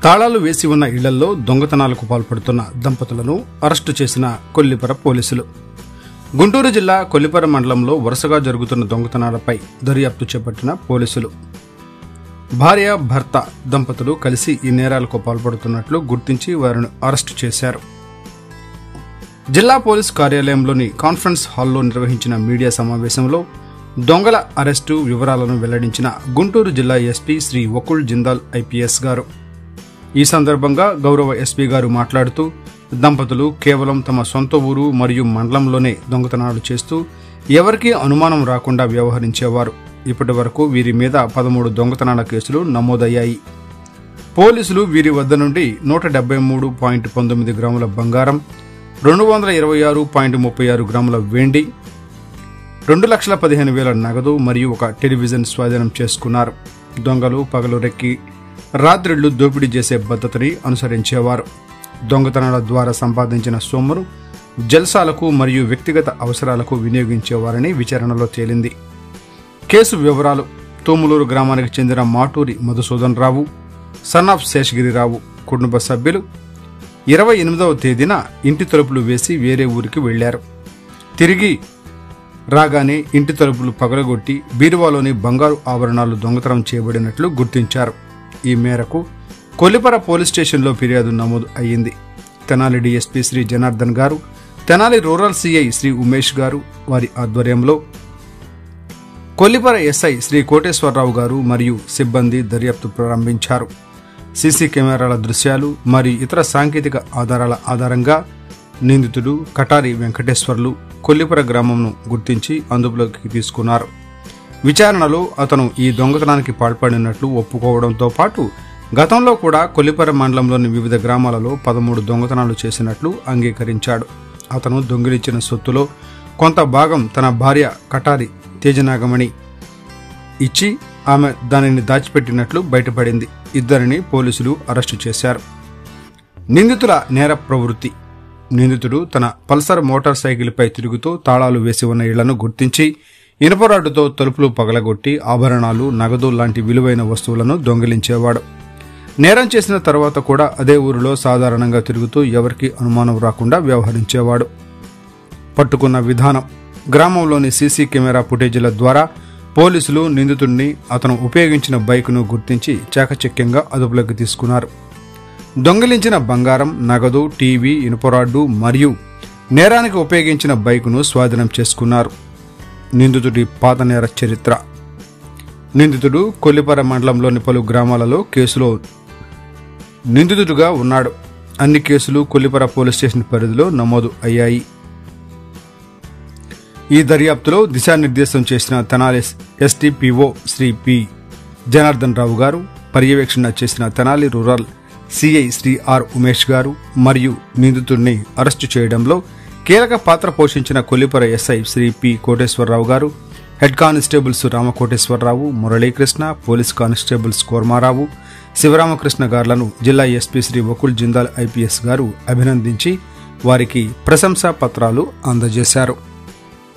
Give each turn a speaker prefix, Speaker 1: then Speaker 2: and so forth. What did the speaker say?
Speaker 1: తాళాలు వేసి ఉన్న ఇళ్లలో దొంగతనాలకు పాల్పడుతున్న దంపతులను అరెస్టు చేసిన కొల్లిపర పోలీసులు. గుంటూరు జిల్లా కొల్లిపర మండలంలో వరుసగా జరుగుతున్న దొంగతనాలపై దర్యాప్తు చేపట్టిన పోలీసులు భార్య భర్త దంపతులు కలిసి ఈ నేరాలకు పాల్పడుతున్నట్లు గుర్తించి వారిని అరెస్టు చేశారు. జిల్లా పోలీస్ కార్యాలయంలోని కాన్ఫరెన్స్ హాల్లో నిర్వహించిన మీడియా సమావేశంలో దొంగల అరెస్టు వివరాలను వెల్లడించిన గుంటూరు జిల్లా ఎస్పీ శ్రీ వకుల్ జిందాల్ ఐపీఎస్ గారు. ఈ సందర్భంగా గౌరవ ఎస్పీ గారు మాట్లాడుతూ దంపతులు కేవలం తమ సొంత ఊరు మరియు మండలంలోనే దొంగతనాలు చేస్తూ ఎవరికీ అనుమానం రాకుండా వ్యవహరించేవారు. ఇప్పటి వరకు వీరి మీద 13 దొంగతనాల కేసులు నమోదయ్యాయి. పోలీసులు వీరి వద్ద నుండి 173.19 గ్రాముల బంగారం, 226.36 గ్రాముల వెండి, 2,15,000 నగదు మరియు ఒక టెలివిజన్ స్వాధీనం చేసుకున్నారు. దొంగలు పగలు రెక్కి రాత్రిళ్లు దోపిడీ చేసే పద్ధతిని అనుసరించేవారు. దొంగతనాల ద్వారా సంపాదించిన సొమ్మును జల్సాలకు మరియు వ్యక్తిగత అవసరాలకు వినియోగించేవారని విచారణలో తేలింది. కేసు వివరాలు: తోములూరు గ్రామానికి చెందిన మాటూరి మధుసూదన్ రావు, సన్ ఆఫ్ శేషగిరిరావు కుటుంబ సభ్యులు 28వ తేదీన ఇంటి తలుపులు వేసి వేరే ఊరికి వెళ్లారు. తిరిగి రాగానే ఇంటి తలుపులు పగలగొట్టి బీరువాలోని బంగారు ఆభరణాలు దొంగతనం చేయబడినట్లు గుర్తించారు. ఈ మేరకు కొల్లిపర పోలీస్ స్టేషన్లో ఫిర్యాదు నమోదు అయ్యింది. తెనాలి డీఎస్పీ శ్రీ జనార్దన్ గారు, తెనాలి రూరల్ సిఐ శ్రీ ఉమేష్ గారు వారి ఆధ్వర్యంలో కొల్లిపర ఎస్ఐ శ్రీ కోటేశ్వరరావు గారు మరియు సిబ్బంది దర్యాప్తు ప్రారంభించారు. సీసీ కెమెరాల దృశ్యాలు మరియు ఇతర సాంకేతిక ఆధారాల ఆధారంగా నిందితుడు కటారి వెంకటేశ్వర్లు కొల్లిపర గ్రామంను గుర్తించి అందులోకి తీసుకున్నారు. విచారణలో అతను ఈ దొంగతనానికి పాల్పడినట్లు ఒప్పుకోవడంతో పాటు గతంలో కూడా కొల్లిపర మండలంలోని వివిధ గ్రామాలలో 13 దొంగతనాలు చేసినట్లు అంగీకరించాడు. అతను దొంగిలించిన సొత్తులో కొంత భాగం తన భార్య కటారి తేజనాగమణి ఇచ్చి ఆమె దానిని దాచిపెట్టినట్లు బయటపడింది. ఇద్దరిని పోలీసులు అరెస్టు చేశారు. నిందితుల నేర ప్రవృత్తి: నిందితుడు తన పల్సర్ మోటార్ సైకిల్పై తిరుగుతూ తాళాలు వేసి ఉన్న ఇళ్లను గుర్తించి ఇనుపరాడుతో తలుపులు పగలగొట్టి ఆభరణాలు, నగదు లాంటి విలువైన వస్తువులను దొంగిలించేవాడు. నేరం చేసిన తర్వాత కూడా అదే ఊరిలో సాధారణంగా తిరుగుతూ ఎవరికీ అనుమానం రాకుండా వ్యవహరించేవాడు. పట్టుకున్న విధానం: గ్రామంలోని సీసీ కెమెరా ఫుటేజీల ద్వారా పోలీసులు నిందితుడిని, అతను ఉపయోగించిన బైకును గుర్తించి చాకచక్యంగా అదుపులోకి తీసుకున్నారు. దొంగిలించిన బంగారం, నగదు, టీవీ, ఇనుపరాడ్డు మరియు నేరానికి ఉపయోగించిన బైకును స్వాధీనం చేసుకున్నారు. నిందితుడి పాత నేర చరిత్ర: నిందితుడు కొల్లిపర మండలంలోని పలు గ్రామాలలో కేసులో నిందితుడిగా ఉన్నాడు. అన్ని కేసులు కొల్లిపర పోలీస్ స్టేషన్ పరిధిలో నమోదు అయ్యాయి. ఈ దర్యాప్తులో దిశానిర్దేశం చేసిన తెనాలి ఎస్టీపీఓ శ్రీ పి జనార్దన్ రావు గారు, పర్యవేక్షణ చేసిన Tenali rural CI Shri R Umesh గారు మరియు నిందితుడిని అరెస్టు చేయడంలో కీలక పాత్ర పోషించిన కొల్లిపర ఎస్ఐ శ్రీ పి కోటేశ్వరరావు గారు, head constables Ramakoteswararao, Muralikrishna, police constables Kormarao, Sivaramakrishna గారులను జిల్లా ఎస్పీ శ్రీ వకుల్ జిందాల్ ఐపీఎస్ గారు అభినందించి వారికి ప్రశంసా పత్రాలు అందజేశారు.